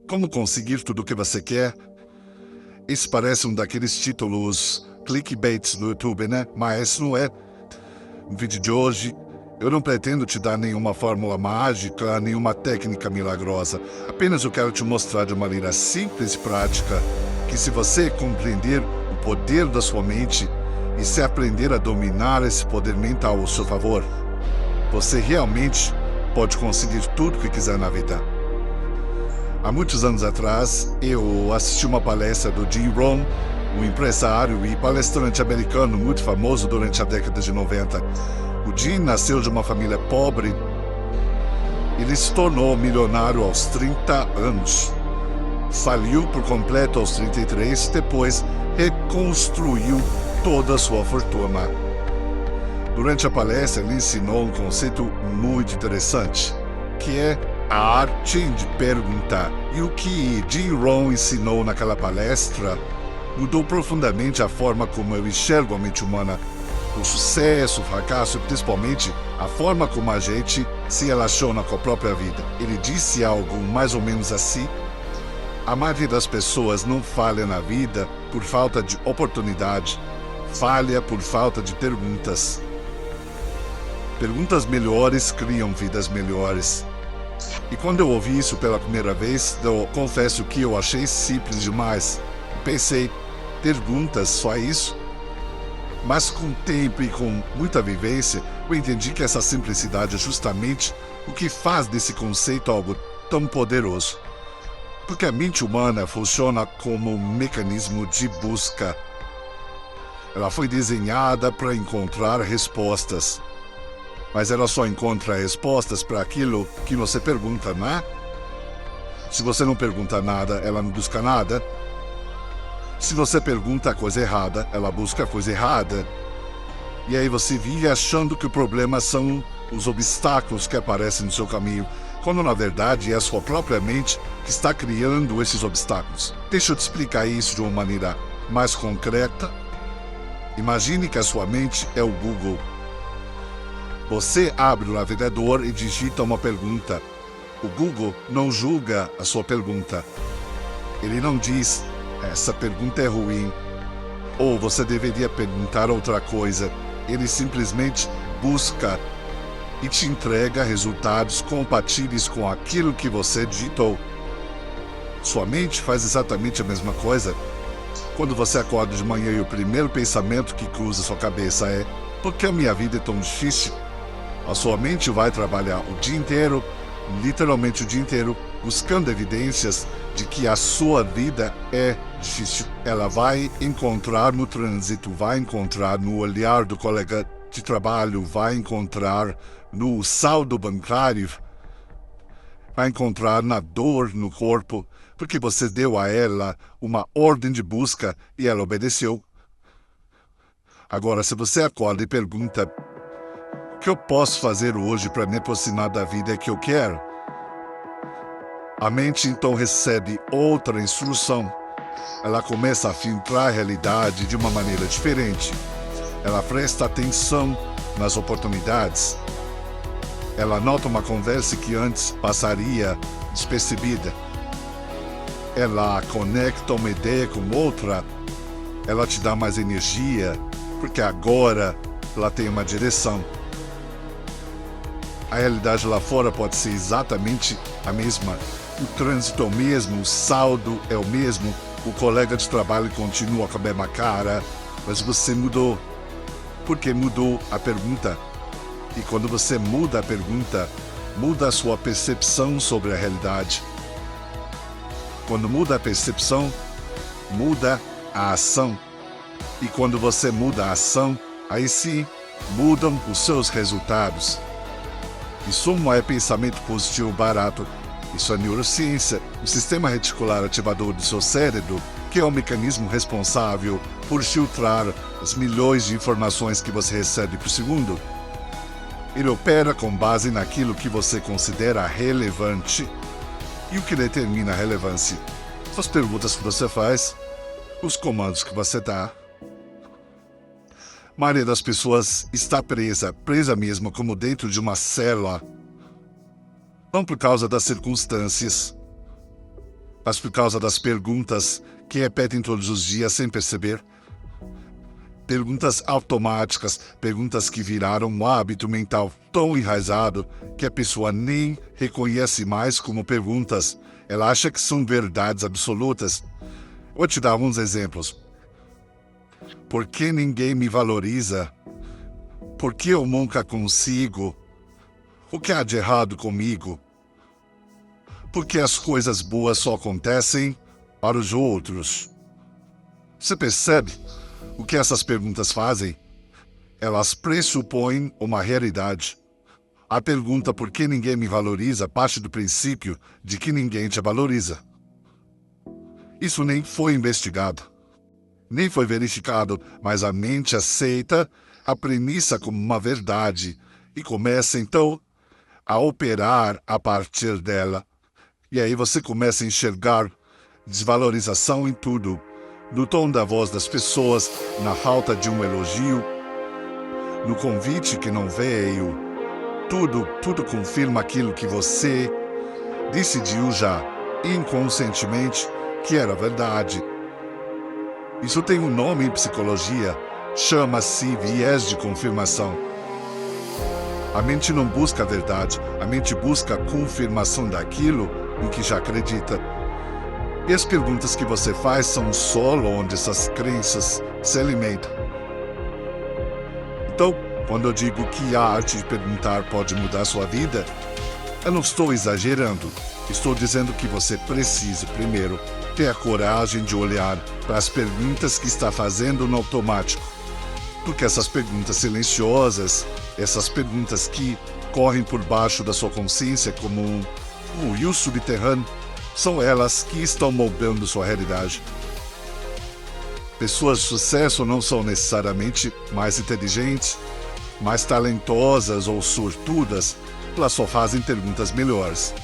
Como conseguir tudo o que você quer? Esse parece um daqueles títulos clickbaits do YouTube, né? Mas não é. No vídeo de hoje, eu não pretendo te dar nenhuma fórmula mágica, nenhuma técnica milagrosa. Apenas eu quero te mostrar de maneira simples e prática que se você compreender o poder da sua mente e se aprender a dominar esse poder mental ao seu favor, você realmente pode conseguir tudo o que quiser na vida. Há muitos anos atrás, eu assisti uma palestra do Jim Rohn, um empresário e palestrante americano muito famoso durante a década de 90. O Jim nasceu de uma família pobre. Ele se tornou milionário aos 30 anos. Faliu por completo aos 33, depois reconstruiu toda a sua fortuna. Durante a palestra, ele ensinou um conceito muito interessante, que é a arte de perguntar. E o que Jim Rohn ensinou naquela palestra mudou profundamente a forma como eu enxergo a mente humana, o sucesso, o fracasso e principalmente a forma como a gente se relaciona com a própria vida. Ele disse algo mais ou menos assim: a maioria das pessoas não falha na vida por falta de oportunidade, falha por falta de perguntas. Perguntas melhores criam vidas melhores. E quando eu ouvi isso pela primeira vez, eu confesso que eu achei simples demais. Pensei, perguntas, só isso? Mas com o tempo e com muita vivência, eu entendi que essa simplicidade é justamente o que faz desse conceito algo tão poderoso. Porque a mente humana funciona como um mecanismo de busca. Ela foi desenhada para encontrar respostas. Mas ela só encontra respostas para aquilo que você pergunta, não é? Se você não pergunta nada, ela não busca nada. Se você pergunta a coisa errada, ela busca a coisa errada. E aí você vive achando que o problema são os obstáculos que aparecem no seu caminho, quando na verdade é a sua própria mente que está criando esses obstáculos. Deixa eu te explicar isso de uma maneira mais concreta. Imagine que a sua mente é o Google. Você abre o navegador e digita uma pergunta. O Google não julga a sua pergunta. Ele não diz, essa pergunta é ruim, ou você deveria perguntar outra coisa. Ele simplesmente busca e te entrega resultados compatíveis com aquilo que você digitou. Sua mente faz exatamente a mesma coisa. Quando você acorda de manhã e o primeiro pensamento que cruza sua cabeça é: por que a minha vida é tão difícil? A sua mente vai trabalhar o dia inteiro, literalmente o dia inteiro, buscando evidências de que a sua vida é difícil. Ela vai encontrar no trânsito, vai encontrar no olhar do colega de trabalho, vai encontrar no saldo bancário, vai encontrar na dor no corpo, porque você deu a ela uma ordem de busca e ela obedeceu. Agora, se você acorda e pergunta: o que eu posso fazer hoje para me aproximar da vida que eu quero? A mente então recebe outra instrução. Ela começa a filtrar a realidade de uma maneira diferente. Ela presta atenção nas oportunidades. Ela nota uma conversa que antes passaria despercebida. Ela conecta uma ideia com outra. Ela te dá mais energia, porque agora ela tem uma direção. A realidade lá fora pode ser exatamente a mesma. O trânsito é o mesmo, o saldo é o mesmo, o colega de trabalho continua com a mesma cara, mas você mudou. Porque mudou a pergunta. E quando você muda a pergunta, muda a sua percepção sobre a realidade. Quando muda a percepção, muda a ação. E quando você muda a ação, aí sim, mudam os seus resultados. Isso não é pensamento positivo barato. Isso é neurociência, o sistema reticular ativador do seu cérebro, que é o mecanismo responsável por filtrar as milhões de informações que você recebe por segundo. Ele opera com base naquilo que você considera relevante. E o que determina a relevância? São as perguntas que você faz, os comandos que você dá. A maioria das pessoas está presa mesmo como dentro de uma cela. Não por causa das circunstâncias, mas por causa das perguntas que repetem todos os dias sem perceber. Perguntas automáticas, perguntas que viraram um hábito mental tão enraizado que a pessoa nem reconhece mais como perguntas. Ela acha que são verdades absolutas. Vou te dar alguns exemplos. Por que ninguém me valoriza? Por que eu nunca consigo? O que há de errado comigo? Por que as coisas boas só acontecem para os outros? Você percebe o que essas perguntas fazem? Elas pressupõem uma realidade. A pergunta por que ninguém me valoriza parte do princípio de que ninguém te valoriza. Isso nem foi investigado, nem foi verificado, mas a mente aceita a premissa como uma verdade e começa então a operar a partir dela. E aí você começa a enxergar desvalorização em tudo, no tom da voz das pessoas, na falta de um elogio, no convite que não veio. Tudo confirma aquilo que você decidiu já inconscientemente que era verdade. Isso tem um nome em psicologia, chama-se viés de confirmação. A mente não busca a verdade, a mente busca a confirmação daquilo em que já acredita. E as perguntas que você faz são o solo onde essas crenças se alimentam. Então, quando eu digo que a arte de perguntar pode mudar sua vida, eu não estou exagerando. Estou dizendo que você precisa, primeiro, ter a coragem de olhar para as perguntas que está fazendo no automático. Porque essas perguntas silenciosas, essas perguntas que correm por baixo da sua consciência como um rio subterrâneo, são elas que estão moldando sua realidade. Pessoas de sucesso não são necessariamente mais inteligentes, mais talentosas ou sortudas, elas só fazem perguntas melhores.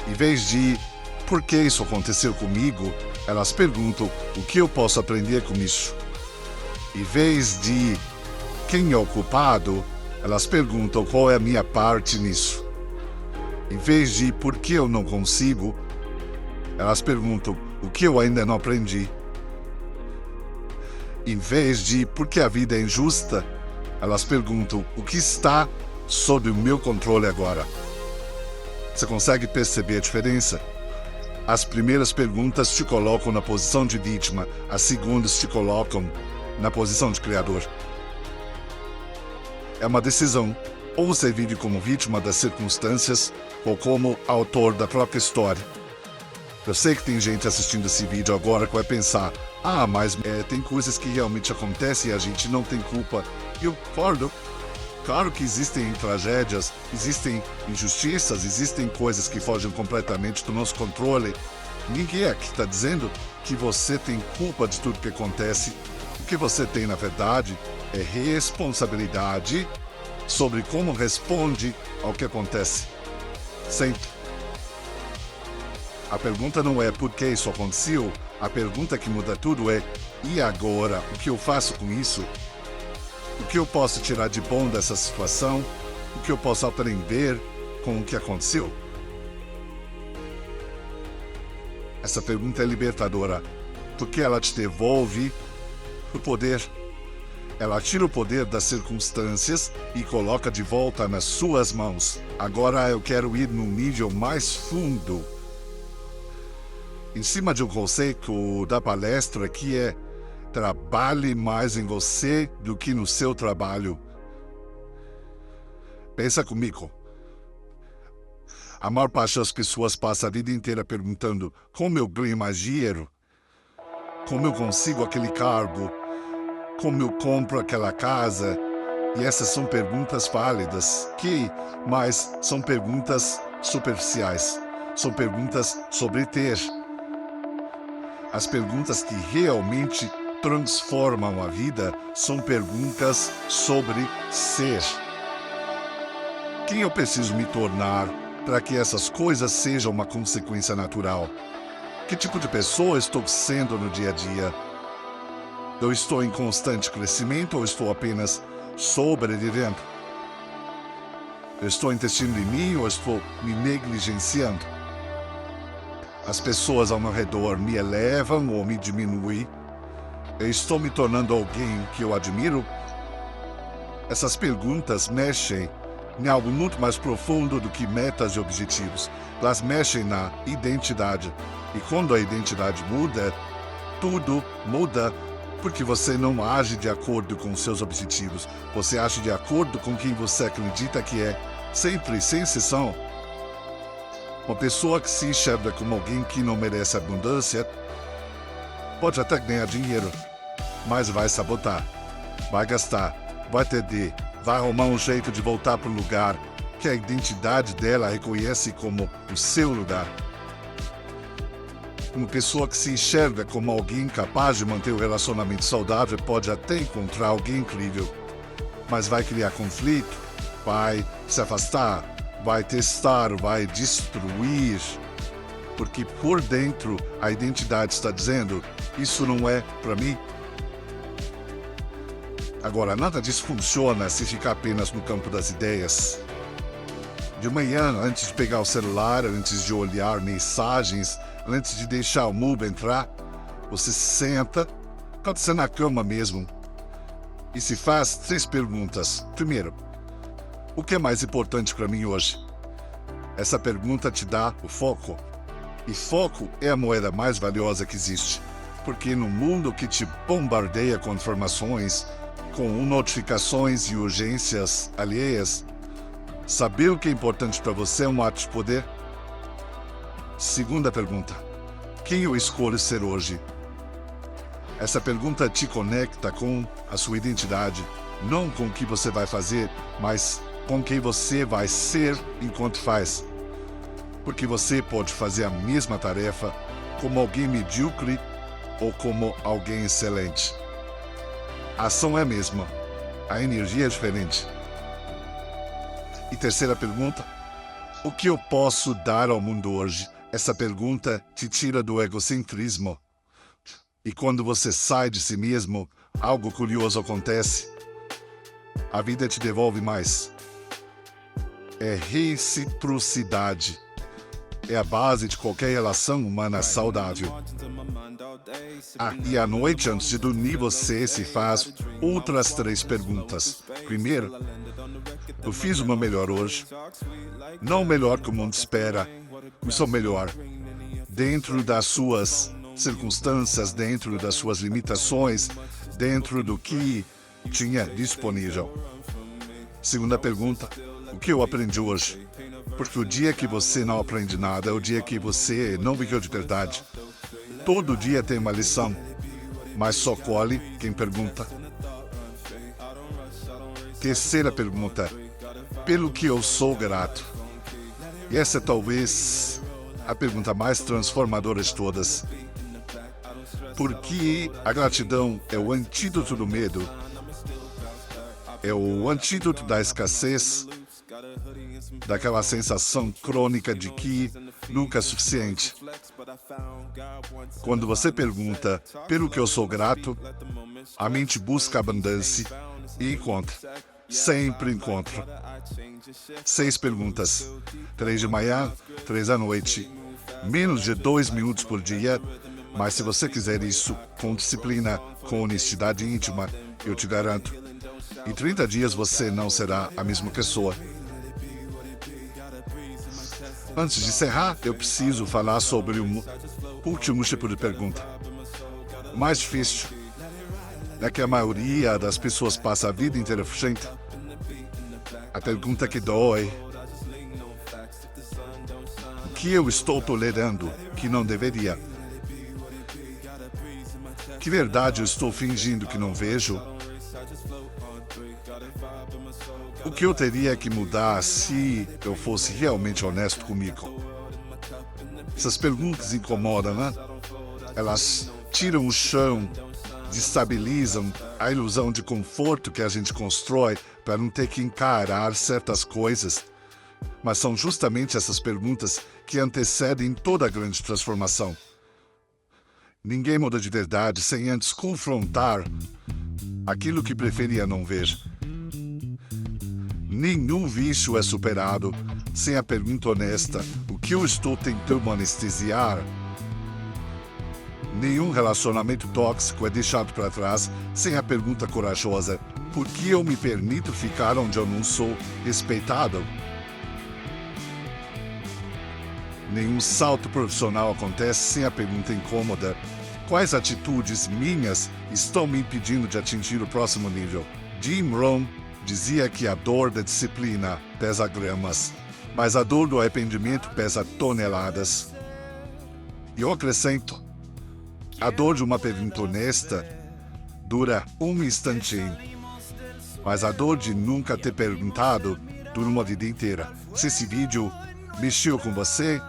Em vez de por que isso aconteceu comigo, elas perguntam o que eu posso aprender com isso. Em vez de quem é o culpado, elas perguntam qual é a minha parte nisso. Em vez de por que eu não consigo, elas perguntam o que eu ainda não aprendi. Em vez de por que a vida é injusta, elas perguntam o que está sob o meu controle agora. Você consegue perceber a diferença? As primeiras perguntas te colocam na posição de vítima, as segundas te colocam na posição de criador. É uma decisão, ou você vive como vítima das circunstâncias, ou como autor da própria história. Eu sei que tem gente assistindo esse vídeo agora que vai pensar, mas tem coisas que realmente acontecem e a gente não tem culpa. E eu concordo. Claro que existem tragédias, existem injustiças, existem coisas que fogem completamente do nosso controle. Ninguém aqui está dizendo que você tem culpa de tudo que acontece. O que você tem, na verdade, é responsabilidade sobre como responde ao que acontece. Sempre. A pergunta não é por que isso aconteceu, a pergunta que muda tudo é e agora? O que eu faço com isso? O que eu posso tirar de bom dessa situação? O que eu posso aprender com o que aconteceu? Essa pergunta é libertadora, porque ela te devolve o poder. Ela tira o poder das circunstâncias e coloca de volta nas suas mãos. Agora eu quero ir num nível mais fundo. Em cima de um conceito da palestra que é trabalhe mais em você do que no seu trabalho. Pensa comigo. A maior parte das pessoas passa a vida inteira perguntando como eu ganho mais dinheiro, como eu consigo aquele cargo, como eu compro aquela casa. E essas são perguntas válidas, mas são perguntas superficiais. São perguntas sobre ter. As perguntas que realmente transformam a vida são perguntas sobre ser. Quem eu preciso me tornar para que essas coisas sejam uma consequência natural? Que tipo de pessoa estou sendo no dia a dia? Eu estou em constante crescimento ou estou apenas sobrevivendo? Eu estou investindo em mim ou estou me negligenciando? As pessoas ao meu redor me elevam ou me diminuem? Eu estou me tornando alguém que eu admiro? Essas perguntas mexem em algo muito mais profundo do que metas e objetivos. Elas mexem na identidade. E quando a identidade muda, tudo muda, porque você não age de acordo com seus objetivos. Você age de acordo com quem você acredita que é, sempre, sem exceção. Uma pessoa que se enxerga como alguém que não merece abundância pode até ganhar dinheiro, mas vai sabotar, vai gastar, vai perder, vai arrumar um jeito de voltar para o lugar que a identidade dela reconhece como o seu lugar. Uma pessoa que se enxerga como alguém capaz de manter o relacionamento saudável pode até encontrar alguém incrível, mas vai criar conflito, vai se afastar, vai testar, vai destruir, porque por dentro a identidade está dizendo: isso não é para mim. Agora, nada disso funciona se ficar apenas no campo das ideias. De manhã, antes de pegar o celular, antes de olhar mensagens, antes de deixar o Mubo entrar, você senta, pode ser na cama mesmo, e se faz 3 perguntas. Primeiro, o que é mais importante para mim hoje? Essa pergunta te dá o foco. E foco é a moeda mais valiosa que existe, porque no mundo que te bombardeia com informações, com notificações e urgências alheias, saber o que é importante para você é um ato de poder. Segunda pergunta: quem eu escolho ser hoje? Essa pergunta te conecta com a sua identidade, não com o que você vai fazer, mas com quem você vai ser enquanto faz. Porque você pode fazer a mesma tarefa como alguém medíocre ou como alguém excelente. A ação é a mesma, a energia é diferente. E terceira pergunta: o que eu posso dar ao mundo hoje? Essa pergunta te tira do egocentrismo. E quando você sai de si mesmo, algo curioso acontece. A vida te devolve mais. É reciprocidade. É a base de qualquer relação humana saudável. E à noite, antes de dormir, você se faz outras 3 perguntas. Primeiro, eu fiz o meu melhor hoje. Não o melhor que o mundo espera, mas o melhor. Dentro das suas circunstâncias, dentro das suas limitações, dentro do que tinha disponível. Segunda pergunta: o que eu aprendi hoje? Porque o dia que você não aprende nada é o dia que você não viveu de verdade. Todo dia tem uma lição, mas só colhe quem pergunta. Terceira pergunta: pelo que eu sou grato? E essa é talvez a pergunta mais transformadora de todas. Porque a gratidão é o antídoto do medo, é o antídoto da escassez, daquela sensação crônica de que nunca é suficiente. Quando você pergunta pelo que eu sou grato, a mente busca abundância e encontra. Sempre encontra. 6 perguntas. 3 de manhã, 3 à noite. Menos de 2 minutos por dia. Mas se você quiser isso com disciplina, com honestidade íntima, eu te garanto, em 30 dias você não será a mesma pessoa. Antes de encerrar, eu preciso falar sobre o último tipo de pergunta. O mais difícil é que a maioria das pessoas passa a vida inteira fugindo. A pergunta que dói: o que eu estou tolerando que não deveria? Que verdade eu estou fingindo que não vejo? O que eu teria que mudar se eu fosse realmente honesto comigo? Essas perguntas incomodam, né? Elas tiram o chão, destabilizam a ilusão de conforto que a gente constrói para não ter que encarar certas coisas. Mas são justamente essas perguntas que antecedem toda a grande transformação. Ninguém muda de verdade sem antes confrontar aquilo que preferia não ver. Nenhum vício é superado sem a pergunta honesta: o que eu estou tentando anestesiar? Nenhum relacionamento tóxico é deixado para trás sem a pergunta corajosa: por que eu me permito ficar onde eu não sou respeitado? Nenhum salto profissional acontece sem a pergunta incômoda: quais atitudes minhas estão me impedindo de atingir o próximo nível? Jim Rohn dizia que a dor da disciplina pesa gramas, mas a dor do arrependimento pesa toneladas. E eu acrescento: a dor de uma pergunta honesta dura um instantinho, mas a dor de nunca ter perguntado dura uma vida inteira. Se esse vídeo mexeu com você,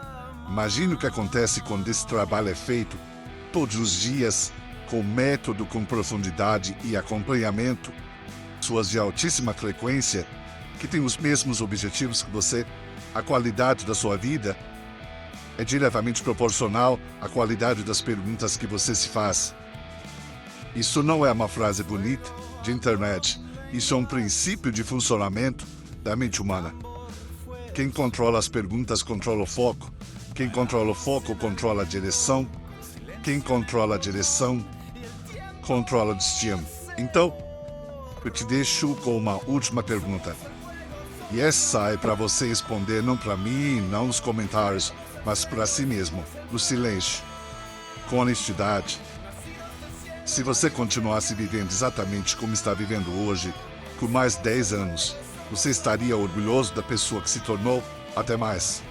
imagine o que acontece quando esse trabalho é feito todos os dias, com método, com profundidade e acompanhamento. Pessoas de altíssima frequência, que têm os mesmos objetivos que você. A qualidade da sua vida é diretamente proporcional à qualidade das perguntas que você se faz. Isso não é uma frase bonita de internet. Isso é um princípio de funcionamento da mente humana. Quem controla as perguntas controla o foco. Quem controla o foco controla a direção. Quem controla a direção controla o destino. Então, eu te deixo com uma última pergunta. E essa é para você responder não para mim, não nos comentários, mas para si mesmo, no silêncio, com honestidade. Se você continuasse vivendo exatamente como está vivendo hoje, por mais 10 anos, você estaria orgulhoso da pessoa que se tornou? Até mais.